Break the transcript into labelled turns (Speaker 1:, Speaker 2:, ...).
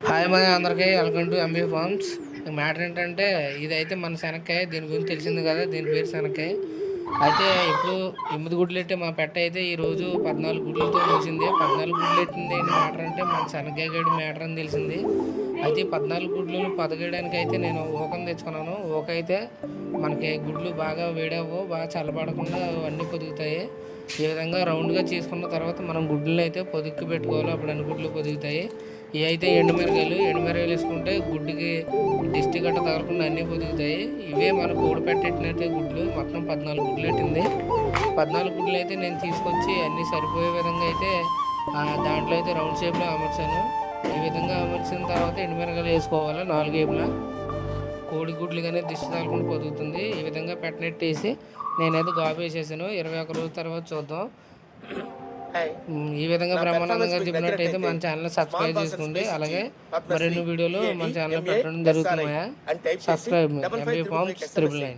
Speaker 1: Hi మా అందరికీ welcome to MB farms. Matter ఏంటంటే ఇదైతే మన శనక్కాయ. దీని గురించి తెలిసింది కదా, దీని పేరు శనక్కాయ. అయితే ఇప్పుడు 8 గుడ్లు ఎట్టే మా పెట్ట అయితే ఈరోజు 14 గుడ్లతో ముగిసింది. 14 గుడ్లు ఎట్టింది ఏంటి మ్యాటర్ అంటే మన శనక్కాయ గడి మ్యాటర్ అని తెలిసింది. అయితే 14 గుడ్లను పదగేయడానికి అయితే నేను ఊకని తెచ్చుకున్నాను. ఊక అయితే మనకి గుడ్లు బాగా వేడవు, బాగా చల్లబడకుండా అన్నీ పొదుగుతాయి. ఈ విధంగా రౌండ్గా చేసుకున్న తర్వాత మనం గుడ్లను అయితే పొదుక్కి పెట్టుకోవాలి, అప్పుడు అన్ని గుడ్లు పొదుగుతాయి. ఇవి అయితే ఎండుమిరకాయలు వేసుకుంటే గుడ్డుకి దిష్టి గట్ట తగలకుండా అన్నీ పొదుగుతాయి. ఇవే మనకు కోడి పెట్టినట్టే గుడ్లు. మొత్తం 14 గుడ్లు పెట్టింది. 14 గుడ్లు అయితే నేను తీసుకొచ్చి అన్నీ సరిపోయే విధంగా అయితే దాంట్లో అయితే రౌండ్ షేప్లో అమర్చాను. ఈ విధంగా అమర్చిన తర్వాత ఎండుమిరకాయలు వేసుకోవాలి 4 వైపులా. కోడి గుడ్లు కానీ దిష్టి తగలకుండా పొదుగుతుంది. ఈ విధంగా పెట్టినట్టేసి నేనైతే గాబు వేసేసాను. 21 రోజుల తర్వాత చూద్దాం. ఈ విధంగా బ్రహ్మానందంగా చెప్పినట్టయితే మన ఛానల్ సబ్స్క్రైబ్ చేసుకోండి. అలాగే మరిన్ని వీడియోలు మన ఛానల్ పెట్టడం జరుగుతున్నాయా. Subscribe MB farms 999.